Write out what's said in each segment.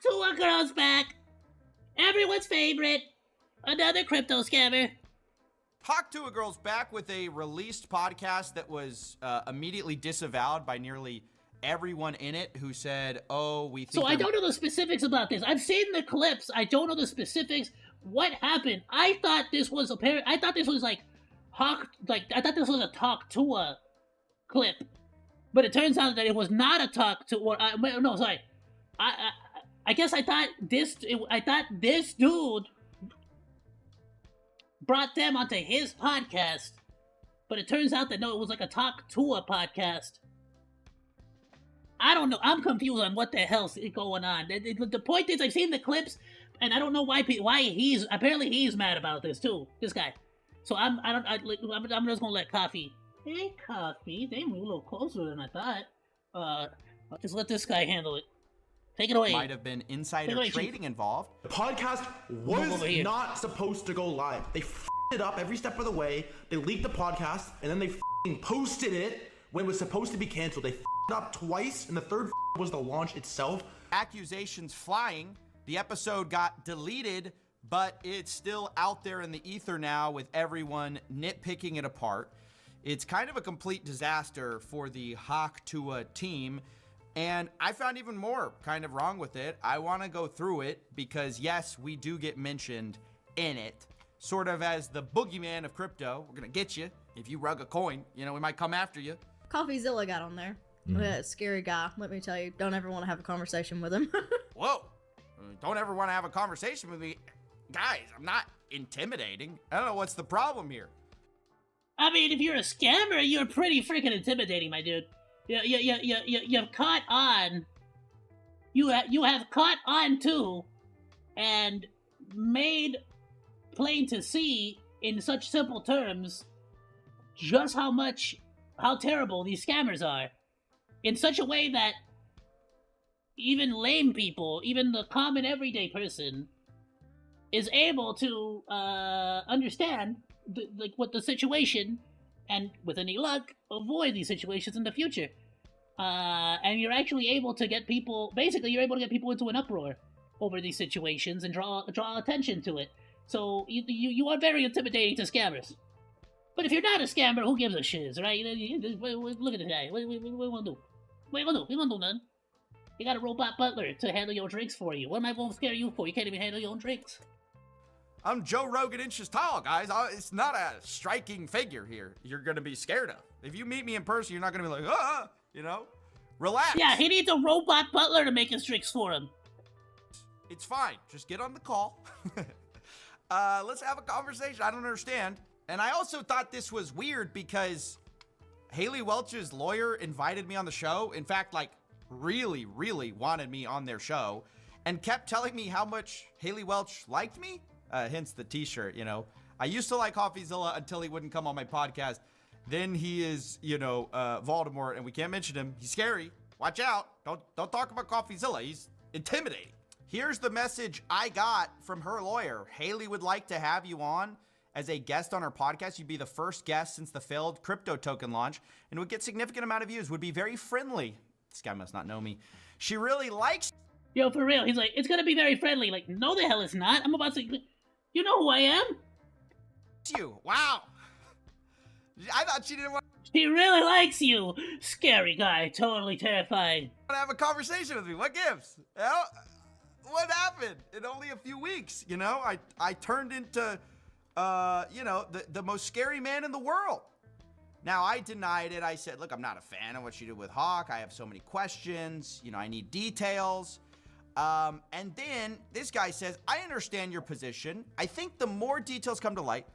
Tua girl's back. Everyone's favorite. Another crypto scammer. Hawk to a Girl's back with a released podcast that was immediately disavowed by nearly everyone in it who said, oh, we think... So I don't know the specifics about this. I've seen the clips. I don't know the specifics. What happened? I thought this was I thought this was like Hawk... I thought this was a Talk Tua clip. But it turns out that it was not a Talk Tua... no, sorry. I guess I thought this dude brought them onto his podcast, but it turns out that no, it was like a Talk Tua podcast. I don't know. I'm confused on what the hell's going on. The point is, I've seen the clips, and I don't know why he's apparently he's mad about this too. This guy. So I'm just gonna let Coffee. Hey, Coffee, they move a little closer than I thought. I'll just let this guy handle it. Take it away. Might have been insider trading involved. The podcast was not supposed to go live. They f***ed it up every step of the way. They leaked the podcast, and then they f***ing posted it when it was supposed to be canceled. They f***ed it up twice, and the third was the launch itself. Accusations flying. The episode got deleted, but it's still out there in the ether now with everyone nitpicking it apart. It's kind of a complete disaster for the Hawk Tua team. And I found even more kind of wrong with it. I want to go through it because, yes, we do get mentioned in it, sort of as the boogeyman of crypto. We're going to get you. If you rug a coin, you know, we might come after you. Coffeezilla got on there. Scary guy, let me tell you. Don't ever want to have a conversation with him. Whoa. Don't ever want to have a conversation with me. Guys, I'm not intimidating. I don't know what's the problem here. I mean, if you're a scammer, you're pretty freaking intimidating, my dude. You've caught on. You have caught on too, and made plain to see in such simple terms just how terrible these scammers are, in such a way that even lame people, even the common everyday person, is able to understand what the situation. And with any luck, avoid these situations in the future. And you're actually able to get people... Basically, you're able to get people into an uproar over these situations and draw attention to it. So you are very intimidating to scammers. But if you're not a scammer, who gives a shiz, right? Look at this guy. What you gonna do? What you gonna do? You gonna do nothing. You got a robot butler to handle your drinks for you. What am I gonna scare you for? You can't even handle your own drinks. I'm Joe Rogan inches tall, guys. It's not a striking figure here you're going to be scared of. If you meet me in person, you're not going to be like, you know? Relax. Yeah, he needs a robot butler to make his drinks for him. It's fine. Just get on the call. Let's have a conversation. I don't understand. And I also thought this was weird because Haley Welch's lawyer invited me on the show. In fact, like, really, really wanted me on their show and kept telling me how much Haley Welch liked me. Hence the t-shirt, you know. I used to like Coffeezilla until he wouldn't come on my podcast. Then he is, you know, Voldemort, and we can't mention him. He's scary. Watch out. Don't talk about Coffeezilla. He's intimidating. Here's the message I got from her lawyer. Haley would like to have you on as a guest on her podcast. You'd be the first guest since the failed crypto token launch and would get significant amount of views. Would be very friendly. This guy must not know me. She really likes... Yo, for real. He's like, it's going to be very friendly. Like, no the hell it's not. I'm about to... You know who I am? You. Wow. I thought she didn't want She really likes you. Scary guy. Totally terrifying. to have a conversation with me. What gives? You know? What happened in only a few weeks? You know, I turned into, you know, the most scary man in the world. Now, I denied it. I said, look, I'm not a fan of what she did with Hawk. I have so many questions. You know, I need details. And then this guy says, I understand your position. I think the more details come to light,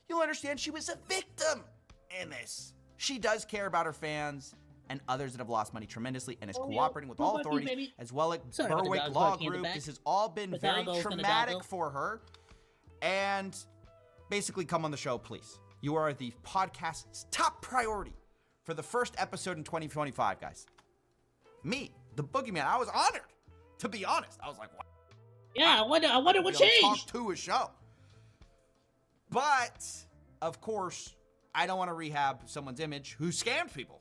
you'll understand she was a victim in this. She does care about her fans and others that have lost money tremendously and is cooperating with all authorities as well as Berwick Law Group. This has all been very traumatic for her. And basically come on the show, please. You are the podcast's top priority for the first episode in 2025, guys. Me, the boogeyman, I was honored. To be honest, I was like, what? Yeah, I wonder what changed. Talk to a show. But, of course, I don't want to rehab someone's image who scammed people.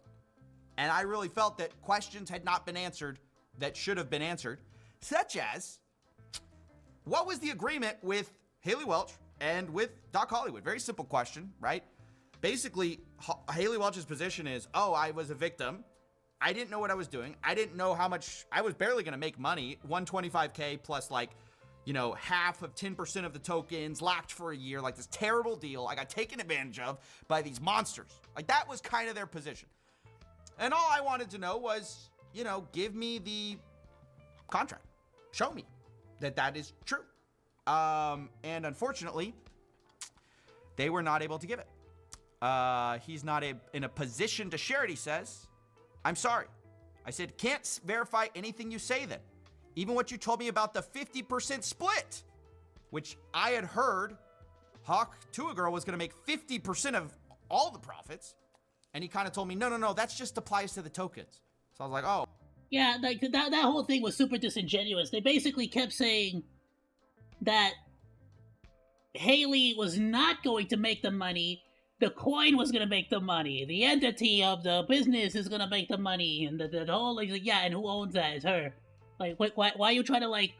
And I really felt that questions had not been answered that should have been answered, such as what was the agreement with Haley Welch and with Doc Hollywood? Very simple question, right? Basically, Haley Welch's position is, oh, I was a victim. I didn't know what I was doing. I didn't know how much, I was barely going to make money. 125K plus like, you know, half of 10% of the tokens, locked for a year, like this terrible deal I got taken advantage of by these monsters. Like that was kind of their position. And all I wanted to know was, you know, give me the contract. Show me that that is true. And unfortunately, they were not able to give it. He's not in a position to share it, he says. I'm sorry. I said, can't verify anything you say then. Even what you told me about the 50% split, which I had heard Hawk to a Girl was going to make 50% of all the profits. And he kind of told me, no, that just applies to the tokens. So I was like, oh. Yeah, like that whole thing was super disingenuous. They basically kept saying that Haley was not going to make the money. The coin was going to make the money. The entity of the business is going to make the money. And the whole, like, yeah, and who owns that? It's her. Like, why are you trying to, like,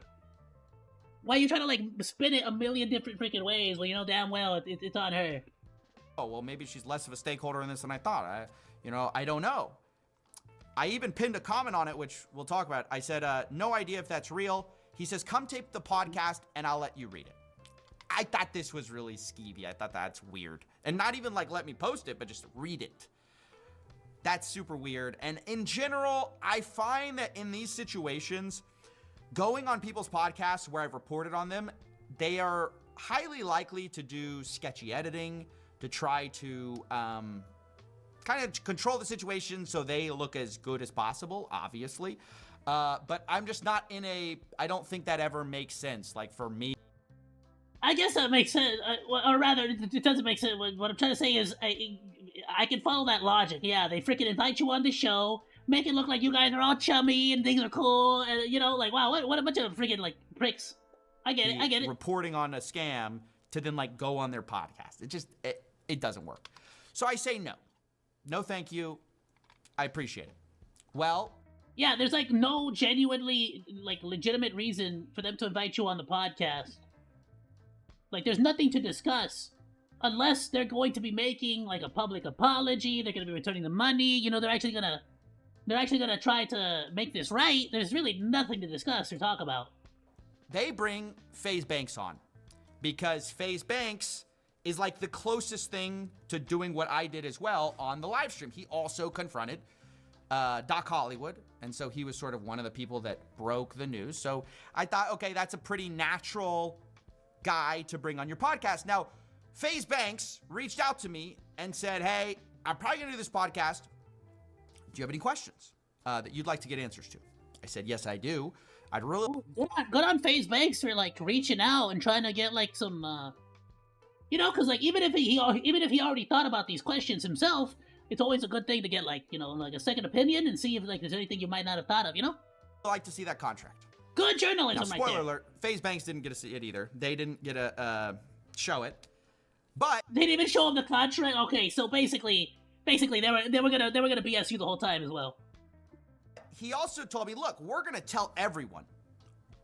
spin it a million different freaking ways when you know damn well it's on her? Oh, well, maybe she's less of a stakeholder in this than I thought. I don't know. I even pinned a comment on it, which we'll talk about. I said, no idea if that's real. He says, come tape the podcast and I'll let you read it. I thought this was really skeevy. I thought that's weird. And not even like let me post it, but just read it. That's super weird. And in general, I find that in these situations, going on people's podcasts where I've reported on them, they are highly likely to do sketchy editing, to try to kind of control the situation so they look as good as possible, obviously. But I'm just not I don't think that ever makes sense. Like for me. I guess that makes sense, or rather, it doesn't make sense. What I'm trying to say is, I can follow that logic. Yeah, they freaking invite you on the show, make it look like you guys are all chummy and things are cool, and you know, like, wow, what a bunch of freaking like pricks. I get it. Reporting on a scam to then like go on their podcast. It doesn't work. So I say no, thank you. I appreciate it. Well. Yeah, there's like no genuinely like legitimate reason for them to invite you on the podcast. Like, there's nothing to discuss unless they're going to be making like a public apology. They're going to be returning the money. You know, they're actually gonna try to make this right. There's really nothing to discuss or talk about. They bring FaZe Banks on because FaZe Banks is like the closest thing to doing what I did as well on the live stream. He also confronted Doc Hollywood, and so he was sort of one of the people that broke the news. So I thought, okay, that's a pretty natural guy to bring on your podcast. Now, FaZe Banks reached out to me and said, hey, I'm probably gonna do this podcast. Do you have any questions that you'd like to get answers to? I said, yes, I do. I'd really good on FaZe Banks for like reaching out and trying to get like some you know, because like even if he already thought about these questions himself, it's always a good thing to get like, you know, like a second opinion and see if like there's anything you might not have thought of, you know? I'd like to see that contract. Good journalism, now, right there. Spoiler alert, FaZe Banks didn't get to see it either. They didn't get to show it. But they didn't even show him the contract. Okay, so basically they were gonna BS you the whole time as well. He also told me, look, we're gonna tell everyone,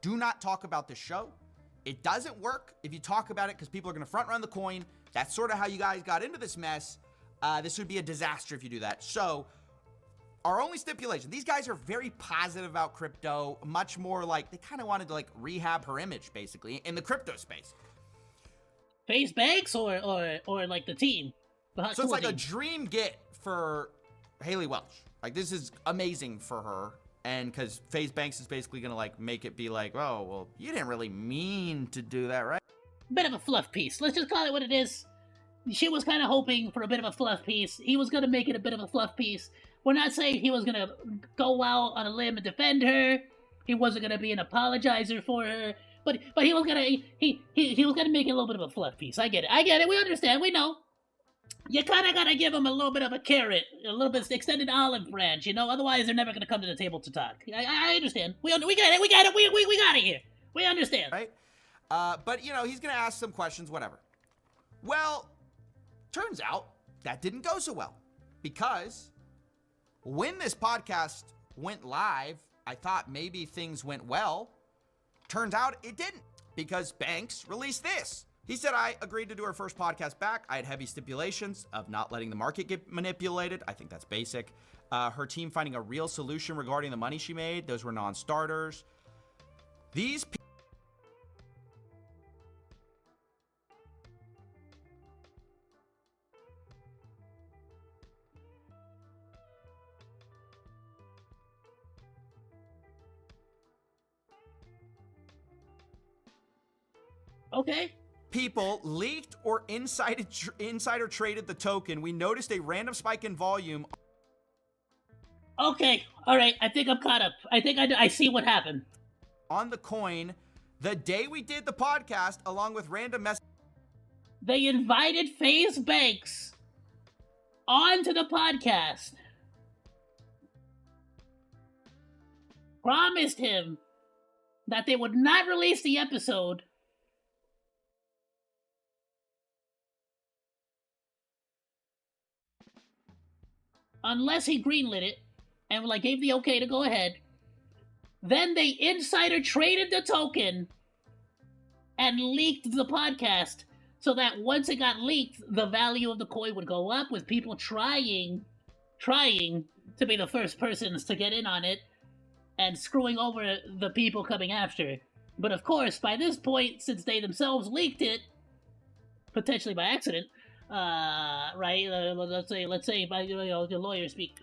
do not talk about the show. It doesn't work if you talk about it because people are gonna front run the coin. That's sort of how you guys got into this mess. This would be a disaster if you do that. So our only stipulation, these guys are very positive about crypto, much more like they kind of wanted to like rehab her image basically in the crypto space. FaZe Banks or like the team. So it's like a dream get for Haley Welch. Like this is amazing for her. And because FaZe Banks is basically going to like make it be like, oh, well, you didn't really mean to do that, right? Bit of a fluff piece. Let's just call it what it is. She was kind of hoping for a bit of a fluff piece. He was going to make it a bit of a fluff piece. We're not saying he was going to go out on a limb and defend her. He wasn't going to be an apologizer for her. But he was going to he was going to make it a little bit of a fluff piece. I get it. We understand. We know. You kind of got to give him a little bit of a carrot, a little bit of extended olive branch, you know? Otherwise, they're never going to come to the table to talk. I understand. We got it. We got it here. We understand. Right? But, you know, he's going to ask some questions, whatever. Well, turns out that didn't go so well because when this podcast went live, I thought maybe things went well. Turns out it didn't because Banks released this. He said, I agreed to do her first podcast back. I had heavy stipulations of not letting the market get manipulated. I think that's basic. Her team finding a real solution regarding the money she made. Those were non-starters. These people... Okay. People leaked or insider traded the token. We noticed a random spike in volume. Okay. All right. I think I'm caught up. I think I see what happened. On the coin the day we did the podcast, along with random messages. They invited FaZe Banks onto the podcast. Promised him that they would not release the episode unless he greenlit it and like gave the okay to go ahead. Then they insider traded the token and leaked the podcast so that once it got leaked, the value of the coin would go up with people trying to be the first persons to get in on it and screwing over the people coming after. But of course, by this point, since they themselves leaked it, potentially by accident, right? Let's say by the lawyer speak.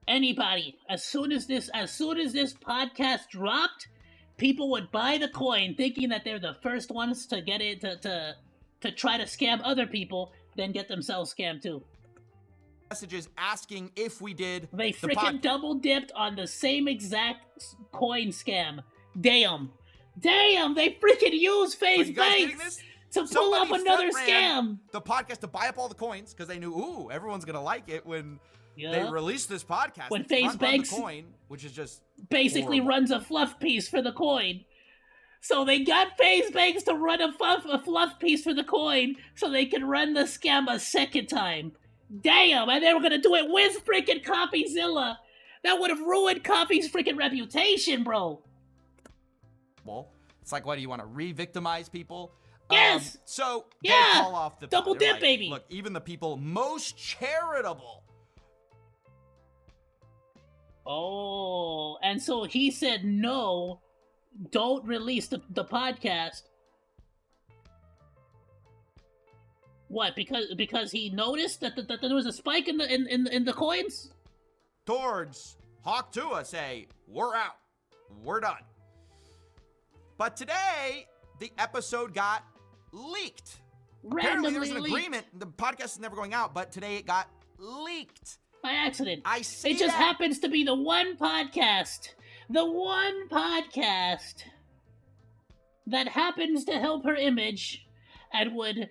Anybody, as soon as this podcast dropped, people would buy the coin, thinking that they're the first ones to get it to try to scam other people, then get themselves scammed too. Messages asking if we did. They freaking double dipped on the same exact coin scam. Damn, they freaking use FaZe Banks to pull up another scam. The podcast to buy up all the coins because they knew, ooh, everyone's gonna like it when they released this podcast. When FaZe Banks coin, which is just basically runs a fluff piece for the coin. So they got FaZe Banks to run a fluff piece for the coin so they could run the scam a second time. Damn, and they were gonna do it with freaking Popcicle. That would have ruined Coffee's freaking reputation, bro. Well, it's like, what do you want to re-victimize people? Yes. So they yeah, call off the double dip, baby. Look, even the people most charitable. Oh, and so he said no, don't release the podcast. What? Because he noticed that there was a spike in the coins. Towards Hawk Tua say, we're out, we're done. But today the episode got leaked. Apparently there was an agreement. The podcast is never going out, but today it got leaked by accident. I see. It just happens to be the one podcast that happens to help her image and would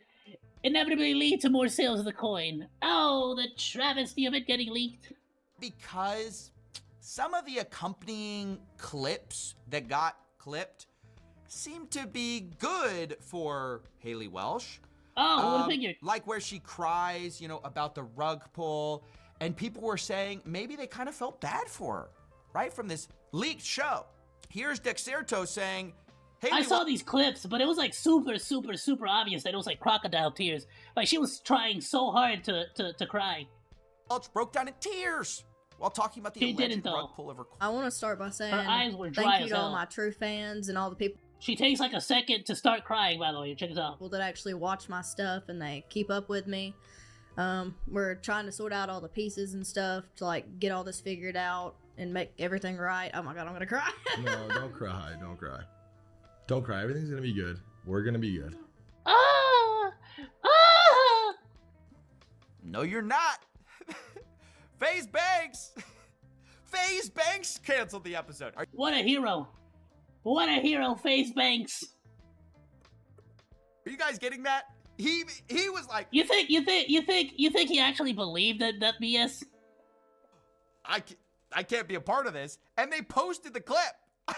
inevitably lead to more sales of the coin. Oh, the travesty of it getting leaked. Because some of the accompanying clips that got clipped seemed to be good for Haley Welsh. Oh, I would have figured. Like where she cries, about the rug pull, and people were saying maybe they kind of felt bad for her, right? From this leaked show. Here's Dexerto saying, I saw these clips, but it was like super, super, super obvious that it was like crocodile tears. Like she was trying so hard to cry. Welch broke down in tears while talking about the alleged rug pull of her. I want to start by saying her eyes were dry thank you as to all hell. my true fans and all the people. She takes like a second to start crying, by the way. Check this out. People that actually watch my stuff and they keep up with me. We're trying to sort out all the pieces and stuff to like get all this figured out and make everything right. Oh my god, I'm gonna cry. No, don't cry. Don't cry. Don't cry. Everything's gonna be good. We're gonna be good. No, you're not. FaZe Banks. FaZe Banks canceled the episode. What a hero. What a hero, FaZe Banks. Are you guys getting that? He was like, You think he actually believed that BS? I can't be a part of this. And they posted the clip. I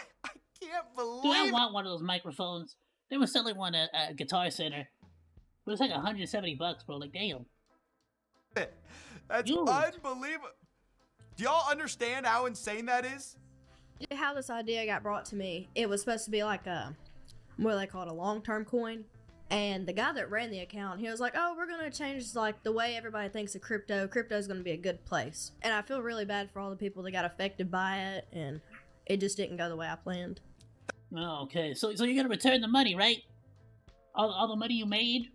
can't believe. Dude, I want one of those microphones. They were selling one at Guitar Center. It was like $170, bro. Like, damn. That's unbelievable. Do y'all understand how insane that is? How this idea got brought to me, it was supposed to be like what do they call it, a long-term coin. And the guy that ran the account, he was like, oh, we're going to change like the way everybody thinks of crypto. Crypto's going to be a good place. And I feel really bad for all the people that got affected by it, and it just didn't go the way I planned. Oh, okay. So you're gonna return the money, right? All the money you made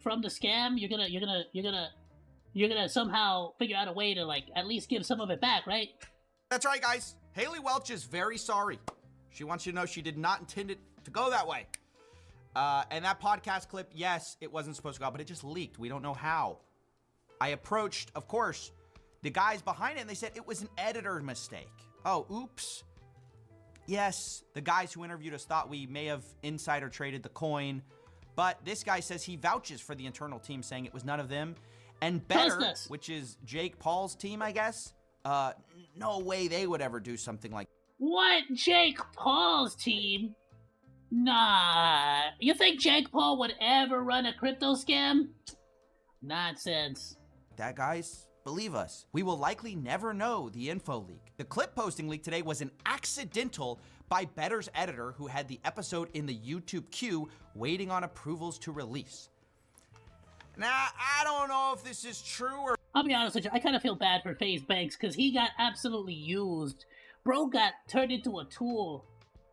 from the scam, you're gonna somehow figure out a way to like at least give some of it back, right? That's right, guys. Haley Welch is very sorry. She wants you to know she did not intend it to go that way. And that podcast clip, yes, it wasn't supposed to go out, but it just leaked. We don't know how. I approached, of course, the guys behind it, and they said it was an editor mistake. Oh, oops. Yes, the guys who interviewed us thought we may have insider traded the coin, but this guy says he vouches for the internal team, saying it was none of them. And Better, which is Jake Paul's team, I guess, no way they would ever do something like What? Jake Paul's team? Nah. You think Jake Paul would ever run a crypto scam? Nonsense. that, guys. Believe us, we will likely never know the info leak. The clip posting leak today was an accidental by Better's editor who had the episode in the YouTube queue waiting on approvals to release. Now, I don't know if this is true or... I'll be honest with you, I kind of feel bad for FaZe Banks because he got absolutely used. Bro got turned into a tool.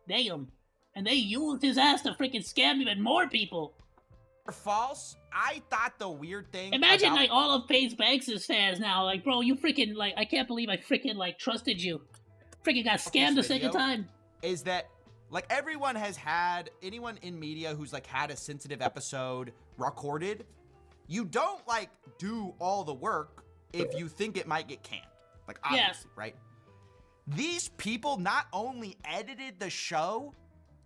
Damn. And they used his ass to freaking scam even more people. false. I thought the weird thing Imagine about... like all of FaZe Banks' fans now, like, bro, you freaking, like, I can't believe I freaking, like, trusted you. Freaking got scammed a second time. Is that, like, everyone has had, anyone in media who's, like, had a sensitive episode recorded, you don't, like, do all the work if you think it might get canned. Like, obviously, right? These people not only edited the show,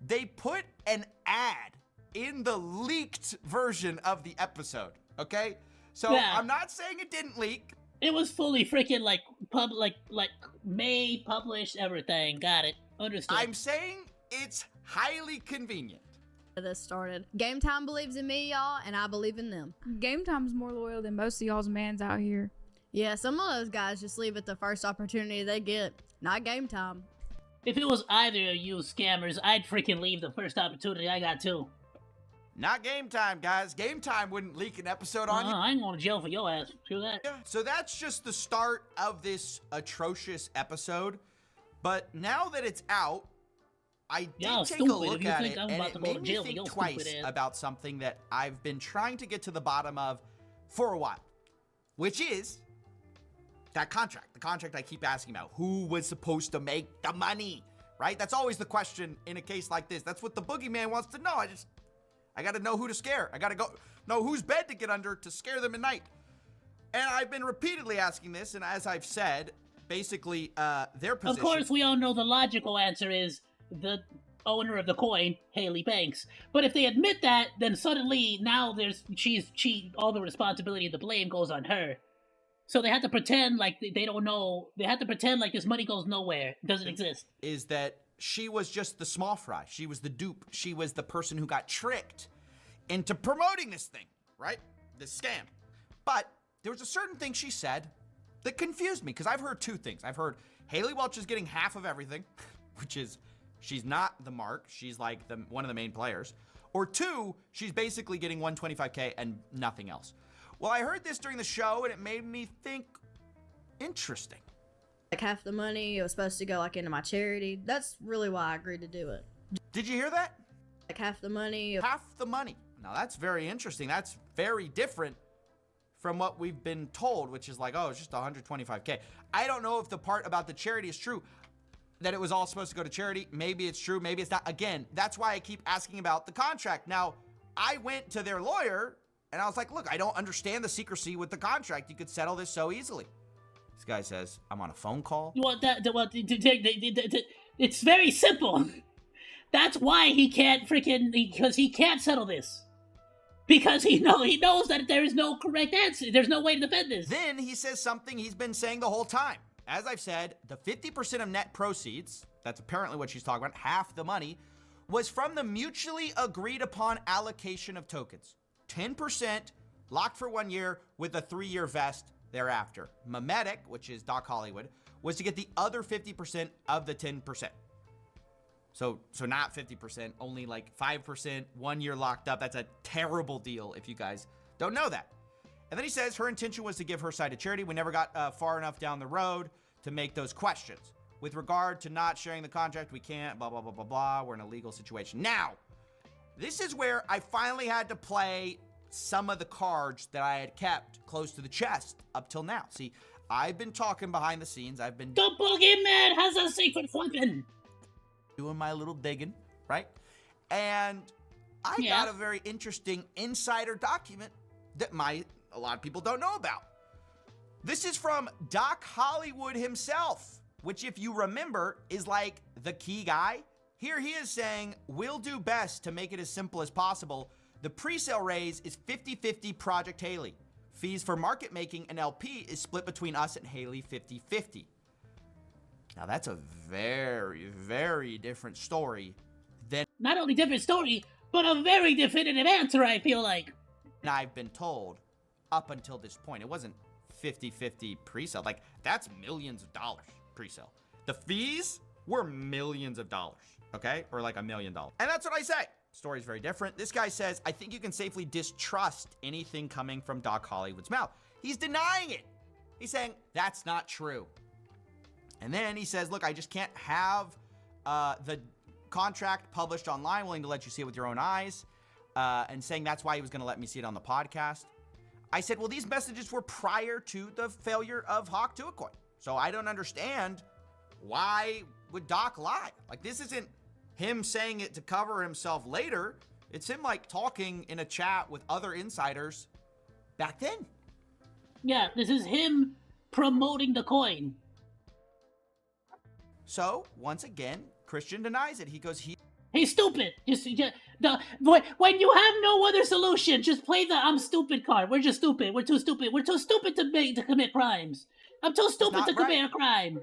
they put an ad in the leaked version of the episode, okay? So I'm not saying it didn't leak. It was fully freaking like May published everything. Got it. Understood. I'm saying it's highly convenient. This started. Game Time believes in me, y'all, and I believe in them. Game Time's more loyal than most of y'all's mans out here. Yeah, some of those guys just leave it the first opportunity they get. Not Game Time. If it was either of you scammers, I'd freaking leave the first opportunity I got too. Not Game Time, guys. Game Time wouldn't leak an episode on you. I ain't going to jail for your ass. True that. Yeah, so that's just the start of this atrocious episode. But now that it's out, I did take a look at it, and it made me think twice about something that I've been trying to get to the bottom of for a while, which is that contract. The contract I keep asking about. Who was supposed to make the money, right? That's always the question in a case like this. That's what the boogeyman wants to know. I got to know who to scare. I got to know whose bed to get under to scare them at night. And I've been repeatedly asking this, and as I've said, basically, their position... Of course, we all know the logical answer is the owner of the coin, Haley Banks. But if they admit that, then suddenly now all the responsibility and the blame goes on her. So they have to pretend like they don't know. They have to pretend like this money goes nowhere. It doesn't exist. Is that she was just the small fry. She was the dupe. She was the person who got tricked into promoting this thing, right? This scam. But there was a certain thing she said that confused me, because I've heard two things. I've heard Haley Welch is getting half of everything, which is she's not the mark. She's like one of the main players. Or two, she's basically getting $125K and nothing else. Well, I heard this during the show, and it made me think, interesting. Like half the money, it was supposed to go like into my charity. That's really why I agreed to do it. Did you hear that? Like half the money. Half the money. Now, that's very interesting. That's very different from what we've been told, which is like, oh, it's just $125K. I don't know if the part about the charity is true, that it was all supposed to go to charity. Maybe it's true, maybe it's not. Again, that's why I keep asking about the contract. Now, I went to their lawyer, and I was like, look, I don't understand the secrecy with the contract. You could settle this so easily. This guy says, I'm on a phone call. You want that? It's very simple. That's why he can't because he can't settle this. Because he knows that there is no correct answer. There's no way to defend this. Then he says something he's been saying the whole time. As I've said, the 50% of net proceeds, that's apparently what she's talking about, half the money, was from the mutually agreed upon allocation of tokens. 10% locked for 1 year with a 3-year vest thereafter. Memetic, which is Doc Hollywood, was to get the other 50% of the 10%. So not 50%, only like 5%, 1 year locked up. That's a terrible deal if you guys don't know that. And then he says her intention was to give her side to charity. We never got far enough down the road to make those questions. With regard to not sharing the contract, we can't, blah, blah, blah, blah, blah. We're in a legal situation. Now, this is where I finally had to play some of the cards that I had kept close to the chest up till now. See, I've been talking behind the scenes. I've been... The boogeyman has a secret weapon! Doing my little digging, right? And I got a very interesting insider document that a lot of people don't know about. This is from Doc Hollywood himself, which, if you remember, is like the key guy. Here he is saying, we'll do best to make it as simple as possible. The pre-sale raise is 50-50 Project Haley. Fees for market making and LP is split between us and Haley 50-50. Now that's a very, very different story than... Not only different story, but a very definitive answer, I feel like. I've been told up until this point. It wasn't 50-50 pre-sale. Like, that's millions of dollars pre-sale. The fees were millions of dollars, okay? Or like $1 million. And that's what I say. Story's very different. This guy says, I think you can safely distrust anything coming from Doc Hollywood's mouth. He's denying it. He's saying, that's not true. And then he says, look, I just can't have the contract published online, willing to let you see it with your own eyes, and saying that's why he was going to let me see it on the podcast. I said, well, these messages were prior to the failure of Hawk to a coin. So I don't understand why would Doc lie? Like, this isn't him saying it to cover himself later. It's him, like, talking in a chat with other insiders back then. Yeah, this is him promoting the coin. So, once again, Christian denies it. He goes, He's stupid. When you have no other solution, just play the I'm stupid card. We're just stupid. We're too stupid. We're too stupid to commit crimes. I'm too stupid to commit a crime.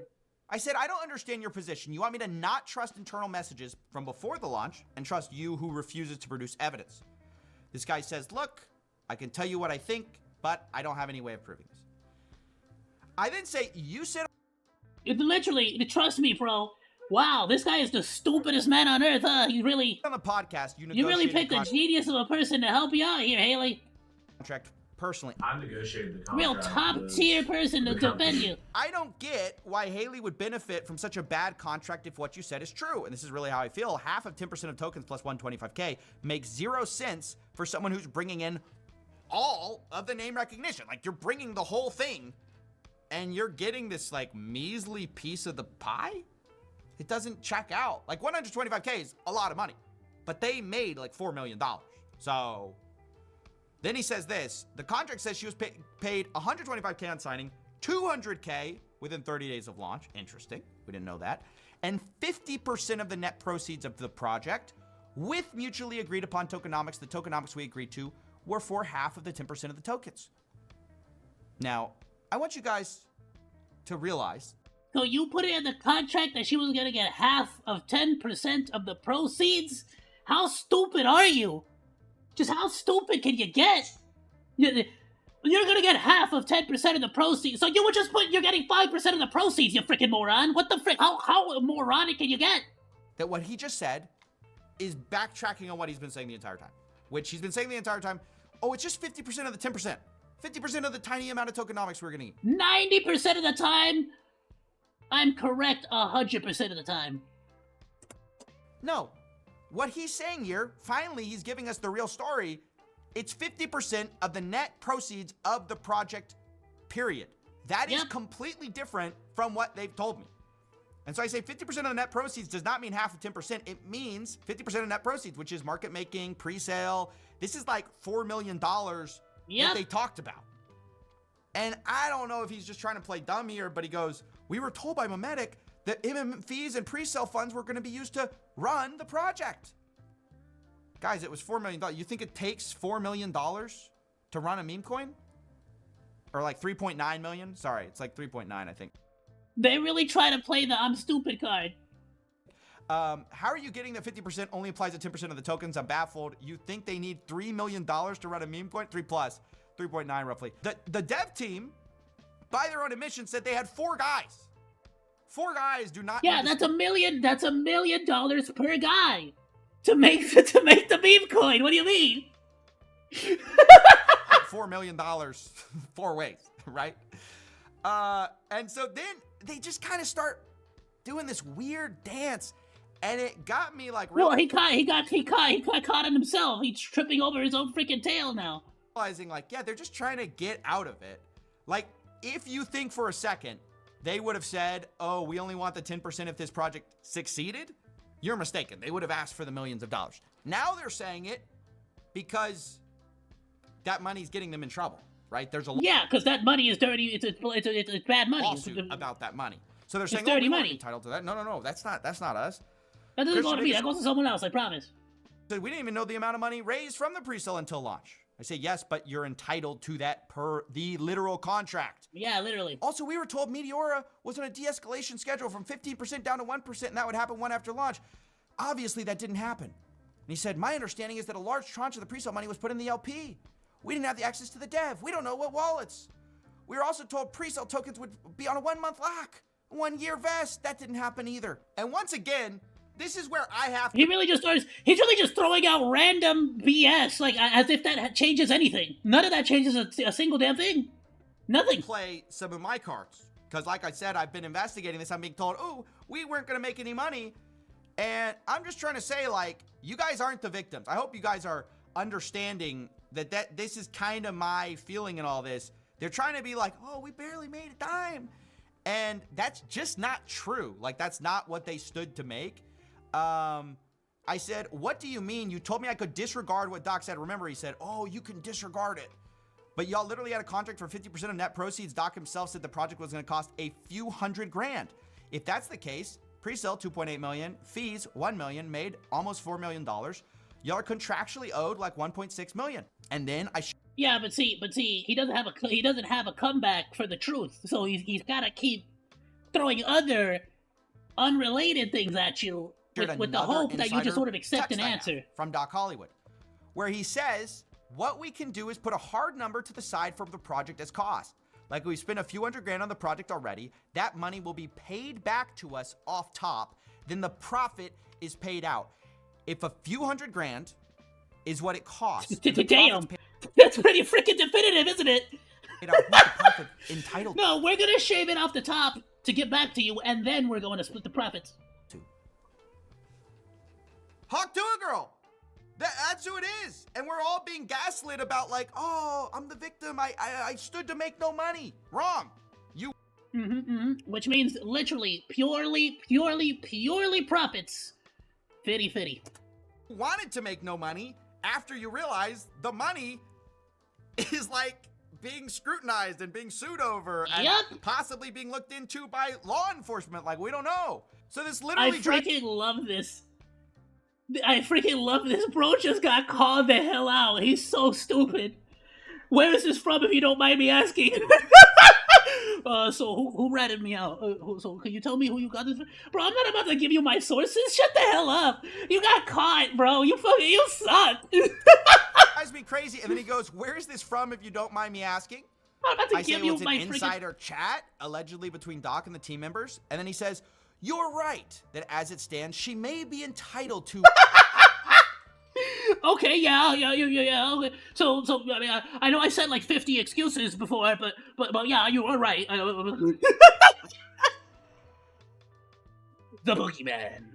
I said, I don't understand your position. You want me to not trust internal messages from before the launch and trust you who refuses to produce evidence. This guy says, look, I can tell you what I think, but I don't have any way of proving this. I then say, you said... Literally, trust me, bro. Wow, this guy is the stupidest man on earth, huh? You really... On the podcast, you really picked a genius of a person to help you out here, Haley. Contract personally. I'm negotiating the contract. Real top-tier person to defend you. I don't get why Haley would benefit from such a bad contract if what you said is true. And this is really how I feel. Half of 10% of tokens plus 125K makes 0 sense for someone who's bringing in all of the name recognition. Like, you're bringing the whole thing, and you're getting this, like, measly piece of the pie? It doesn't check out. Like, 125K is a lot of money, but they made like $4 million. So then he says this, the contract says she was paid 125K on signing, 200K within 30 days of launch. Interesting. We didn't know that. And 50% of the net proceeds of the project with mutually agreed upon tokenomics. The tokenomics we agreed to were for half of the 10% of the tokens. Now, I want you guys to realize. So you put it in the contract that she was going to get half of 10% of the proceeds? How stupid are you? Just how stupid can you get? You're going to get half of 10% of the proceeds. So you would just put, you're getting 5% of the proceeds, you freaking moron. What the frick? How moronic can you get? That what he just said is backtracking on what he's been saying the entire time. Which he's been saying the entire time, oh, it's just 50% of the 10%. 50% of the tiny amount of tokenomics we're going to eat. 90% of the time, I'm correct 100% of the time. No. What he's saying here, finally, he's giving us the real story. It's 50% of the net proceeds of the project, period. That is completely different from what they've told me. And so I say 50% of the net proceeds does not mean half of 10%. It means 50% of net proceeds, which is market making, pre-sale. This is like $4 million that they talked about. And I don't know if he's just trying to play dumb here, but he goes, we were told by Memetic that MM fees and pre-sale funds were going to be used to run the project. Guys, it was $4 million. You think it takes $4 million to run a meme coin? Or like 3.9 million? Sorry, it's like 3.9, I think. They really try to play the I'm stupid card. How are you getting that 50% only applies to 10% of the tokens? I'm baffled. You think they need $3 million to run a meme coin? 3 plus, 3.9 roughly. The dev team, by their own admission, said they had 4 guys 4 guys do not. Yeah, need to that's $1 million. That's $1 million per guy to make the meme coin. What do you mean? spend $4 million 4 ways, right? And so then they just kind of start doing this weird dance, and it got me like Well, he got caught on himself. He's tripping over his own freaking tail now. realizing like, yeah, they're just trying to get out of it. Like, if you think for a second they would have said, oh, we only want the 10% if this project succeeded, you're mistaken. They would have asked for the millions of dollars. Now they're saying it because that money's getting them in trouble, right? There's a Yeah, because that money is dirty. It's bad money. lawsuit about that money. So they're saying, dirty oh, we weren't money. entitled to that. No, that's not us. That doesn't go to me. Christian That goes to someone else. I promise. So we didn't even know the amount of money raised from the pre-sale until launch. I say, yes, but you're entitled to that per the literal contract. Yeah, literally. Also, we were told Meteora was on a de-escalation schedule from 15% down to 1%, and that would happen one after launch. Obviously, that didn't happen. And he said, my understanding is that a large tranche of the pre-sale money was put in the LP. We didn't have the access to the dev. We don't know what wallets. We were also told pre-sale tokens would be on a 1-month lock, 1-year vest. That didn't happen either. And once again, this is where I have to... He's really just throwing out random BS, like, as if that changes anything. None of that changes a single damn thing. Nothing. Play some of my cards. Because like I said, I've been investigating this. I'm being told, oh, we weren't going to make any money. And I'm just trying to say, like, you guys aren't the victims. I hope you guys are understanding that this is kind of my feeling in all this. They're trying to be like, oh, we barely made a dime. And that's just not true. Like, that's not what they stood to make. I said, what do you mean? You told me I could disregard what Doc said. Remember, he said, oh, you can disregard it. But y'all literally had a contract for 50% of net proceeds. Doc himself said the project was going to cost a few $100,000. If that's the case, pre-sale 2.8 million, fees 1 million, made almost $4 million. Y'all are contractually owed like 1.6 million. And then Yeah, but see, he doesn't have a comeback for the truth. So he's got to keep throwing other unrelated things at you with the hope that you just sort of accept an answer. From Doc Hollywood, where he says, what we can do is put a hard number to the side for the project as cost. Like, we spent a few $100,000 on the project already. That money will be paid back to us off top. Then the profit is paid out. If a few $100,000 is what it costs. Damn, that's pretty freaking definitive, isn't it? Entitled. No, we're gonna shave it off the top to get back to you, and then we're going to split the profits. Hawk to a girl. That's who it is. And we're all being gaslit about like, oh, I'm the victim. I stood to make no money. Wrong. You. Which means literally, purely profits. Fitty. Wanted to make no money after you realize the money is like being scrutinized and being sued over and possibly being looked into by law enforcement. Like, we don't know. So this literally. I freaking love this. Bro just got called the hell out. He's so stupid. Where is this from, if you don't mind me asking? So who ratted me out? So can you tell me who you got this from? Bro, I'm not about to give you my sources. Shut the hell up. You got caught, bro. You suck. Drives me crazy. And then he goes, where is this from, if you don't mind me asking? I'm about to I give say, you well, it's my an insider chat, allegedly between Doc and the team members. And then he says, you're right, that as it stands, she may be entitled to... Okay, yeah. Okay. So I mean, I know I said like 50 excuses before, but yeah, you were right. The Boogeyman.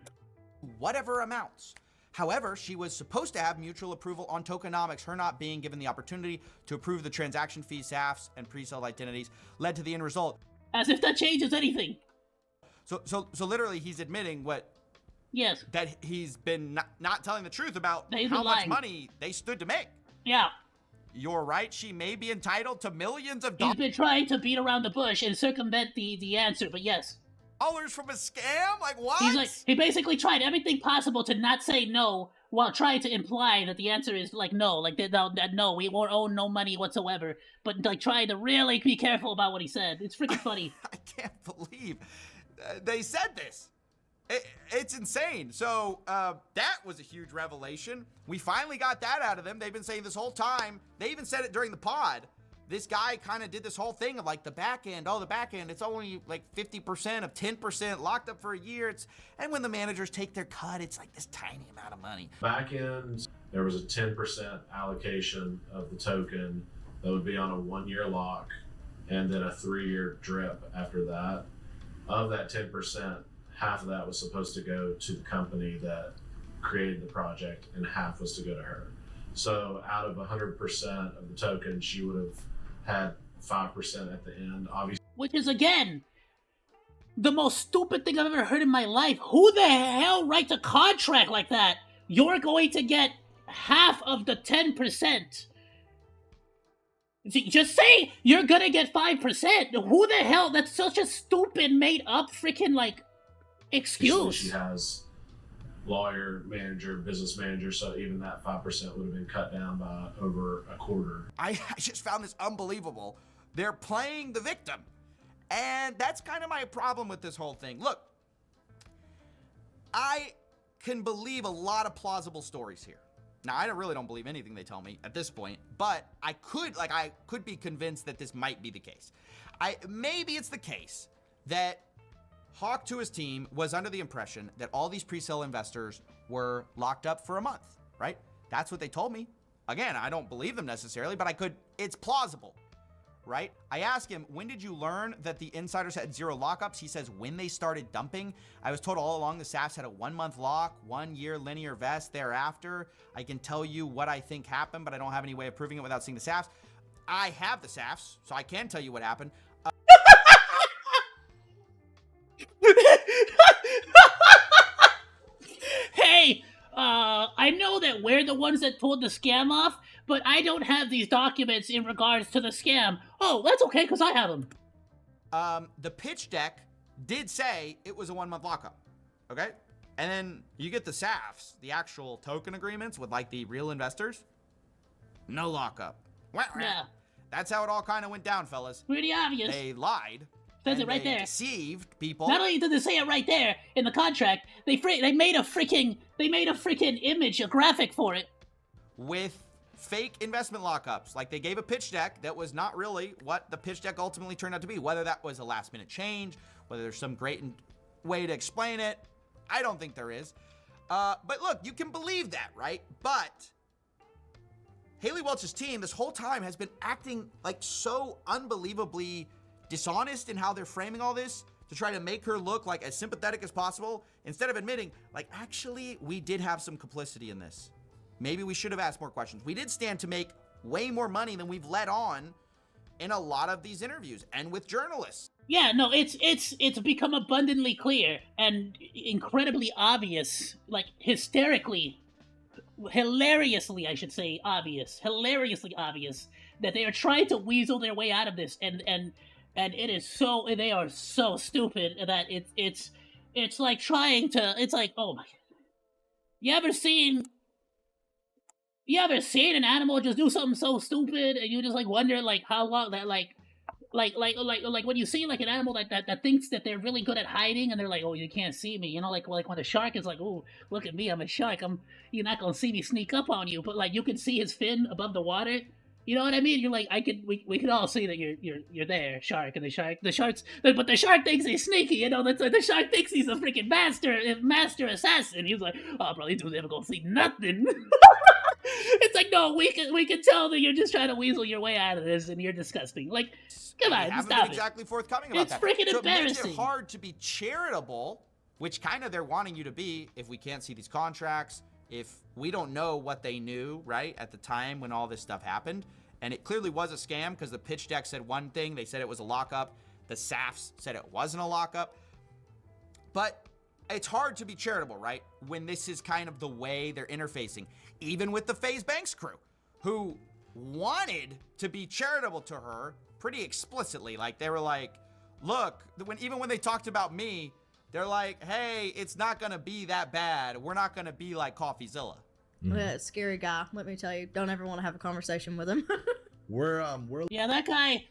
Whatever amounts. However, she was supposed to have mutual approval on tokenomics. Her not being given the opportunity to approve the transaction fees, SAFs, and pre-sale identities led to the end result. As if that changes anything. So literally, he's admitting what... Yes. That he's been not telling the truth about how much money they stood to make. Yeah. You're right. She may be entitled to millions of dollars. He's been trying to beat around the bush and circumvent the answer, but yes. Dollars from a scam? Like, what? He basically tried everything possible to not say no while trying to imply that the answer is like no, like that no, we won't owe no money whatsoever. But like trying to really be careful about what he said. It's freaking funny. I can't believe they said this. It's insane. So that was a huge revelation. We finally got that out of them. They've been saying this whole time. They even said it during the pod this guy kind of did this whole thing of like the back end. Oh, the back end, it's only like 50% of 10% locked up for a year. And when the managers take their cut, it's like this tiny amount of money. Back end, there was a 10% allocation of the token that would be on a 1-year lock and then a 3-year drip after that. Of that 10%, half of that was supposed to go to the company that created the project and half was to go to her. So out of 100% of the token, she would have had 5% at the end, obviously. Which is, again, the most stupid thing I've ever heard in my life. Who the hell writes a contract like that? You're going to get half of the 10%. Just say you're gonna get 5%. Who the hell? That's such a stupid, made-up freaking, like, excuse. She has lawyer, manager, business manager, so even that 5% would have been cut down by over a quarter. I just found this unbelievable. They're playing the victim. And that's kind of my problem with this whole thing. Look, I can believe a lot of plausible stories here. Now, I really don't believe anything they tell me at this point, but I could be convinced that this might be the case. Maybe it's the case that Hawk to his team was under the impression that all these pre-sale investors were locked up for a month, right? That's what they told me. Again, I don't believe them necessarily, but it's plausible, right? I asked him, when did you learn that the insiders had 0 lockups? He says, when they started dumping. I was told all along the SAFs had a 1-month lock, 1-year linear vest thereafter. I can tell you what I think happened, but I don't have any way of proving it without seeing the SAFs. I have the SAFs, so I can tell you what happened. Hey, I know that we're the ones that pulled the scam off, but I don't have these documents in regards to the scam. Oh, that's okay, because I have them. The pitch deck did say it was a 1-month lockup, okay? And then you get the SAFs, the actual token agreements with, like, the real investors. No lockup. Yeah. That's how it all kind of went down, fellas. Pretty obvious. They lied. Says it right they there. Deceived people. Not only did they say it right there in the contract, they made a freaking image, a graphic for it. With fake investment lockups. Like, they gave a pitch deck that was not really what the pitch deck ultimately turned out to be. Whether that was a last minute change, whether there's some great way to explain it, I don't think there is. But look, you can believe that, right? But Haley Welch's team this whole time has been acting like so unbelievably dishonest in how they're framing all this to try to make her look like as sympathetic as possible, instead of admitting, like, actually, we did have some complicity in this. Maybe we should have asked more questions. We did stand to make way more money than we've let on in a lot of these interviews and with journalists. Yeah, no, it's become abundantly clear and incredibly obvious, like hilariously hilariously obvious that they are trying to weasel their way out of this, and it is so, they are so stupid that it's like trying to, it's like, oh my, you ever seen an animal just do something so stupid and you just like wonder like how long that like when you see like an animal that thinks that they're really good at hiding and they're like, oh, you can't see me, you know, like when a shark is like, oh, look at me, I'm a shark, you're not gonna see me sneak up on you, but like you can see his fin above the water. You know what I mean? You're like, we can all see that you're there, shark, and the shark thinks he's sneaky, you know. The shark thinks he's a freaking master assassin. He's like, oh, bro, these dudes never gonna see nothing. It's like, no, we can tell that you're just trying to weasel your way out of this, and you're disgusting. Like, come on, haven't stop been exactly forthcoming about It's that. freaking so embarrassing. It makes it hard to be charitable, which kind of they're wanting you to be if we can't see these contracts, if we don't know what they knew, right, at the time when all this stuff happened. And it clearly was a scam because the pitch deck said one thing. They said it was a lockup. The SAFs said it wasn't a lockup. But it's hard to be charitable, right, when this is kind of the way they're interfacing. Even with the FaZe Banks crew, who wanted to be charitable to her pretty explicitly. Like, they were like, look, even when they talked about me, they're like, hey, it's not going to be that bad. We're not going to be like CoffeeZilla. Scary guy, let me tell you. Don't ever want to have a conversation with him. Yeah, that guy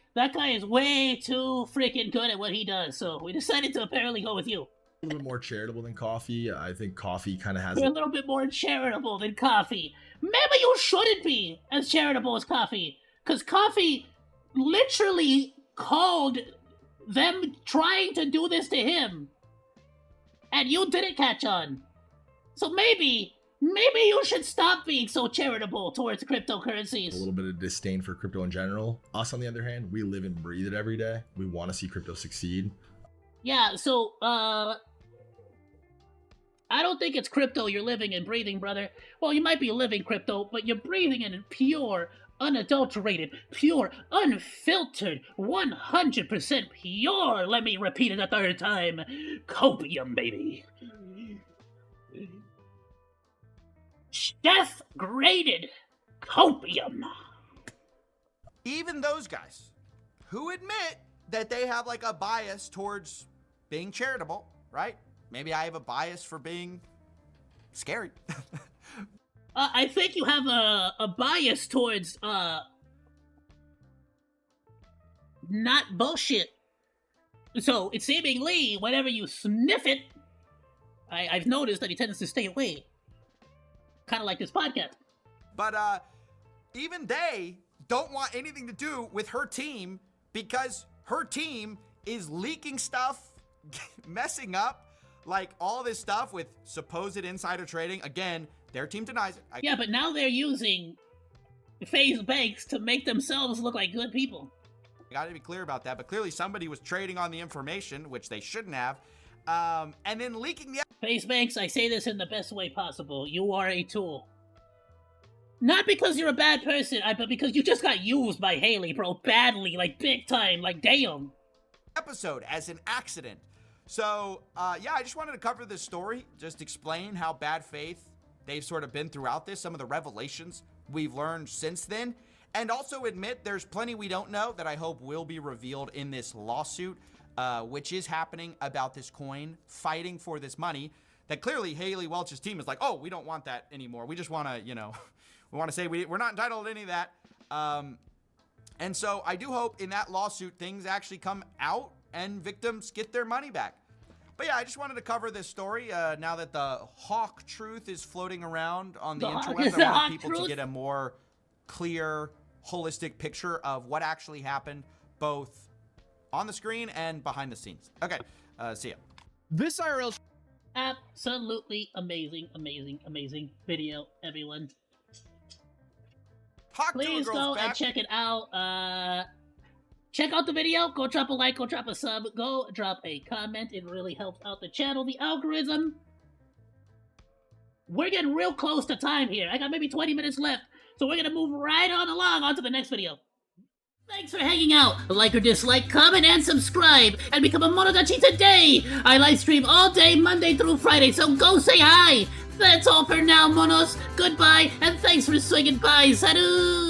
is way too freaking good at what he does, so we decided to apparently go with you. A little bit more charitable than Coffee. I think Coffee kind of has We're a little bit more charitable than Coffee. Maybe you shouldn't be as charitable as Coffee, because Coffee, literally called them trying to do this to him. And you didn't catch on. So maybe you should stop being so charitable towards cryptocurrencies. A little bit of disdain for crypto in general. Us, on the other hand, we live and breathe it every day. We want to see crypto succeed. Yeah, so, I don't think it's crypto you're living and breathing, brother. Well, you might be living crypto, but you're breathing in pure, unadulterated, pure, unfiltered, 100% pure, let me repeat it a third time, copium, baby. Chef-graded copium. Even those guys who admit that they have like a bias towards being charitable, right? Maybe I have a bias for being scary. I think you have a bias towards, not bullshit. So, it's seemingly, whenever you sniff it, I've noticed that he tends to stay away. Kind of like this podcast. But, even they don't want anything to do with her team because her team is leaking stuff, messing up, like all this stuff with supposed insider trading. Again, their team denies it. Yeah, but now they're using FaZe banks to make themselves look like good people. I gotta be clear about that, but clearly somebody was trading on the information, which they shouldn't have, and then leaking the... FaZe banks, I say this in the best way possible. You are a tool. Not because you're a bad person, but because you just got used by Haley, bro. Badly, like big time, like damn. Episode as an accident. So, yeah, I just wanted to cover this story, just explain how bad faith they've sort of been throughout this, some of the revelations we've learned since then, and also admit there's plenty we don't know that I hope will be revealed in this lawsuit, which is happening about this coin, fighting for this money, that clearly Haley Welch's team is like, oh, we don't want that anymore. We just want to, you know, we want to say we're not entitled to any of that. And so I do hope in that lawsuit things actually come out and victims get their money back. But yeah, I just wanted to cover this story now that the hawk truth is floating around on the interwebs. I want people to get a more clear, holistic picture of what actually happened, both on the screen and behind the scenes. Okay, see ya. This IRL... Absolutely amazing, amazing, amazing video, everyone. Please go and check it out. Check out the video. Go drop a like. Go drop a sub. Go drop a comment. It really helps out the channel, the algorithm. We're getting real close to time here. I got maybe 20 minutes left. So we're going to move right on along onto the next video. Thanks for hanging out. Like or dislike, comment, and subscribe. And become a Monodachi today. I live stream all day, Monday through Friday. So go say hi. That's all for now, monos. Goodbye, and thanks for swinging by. Salut!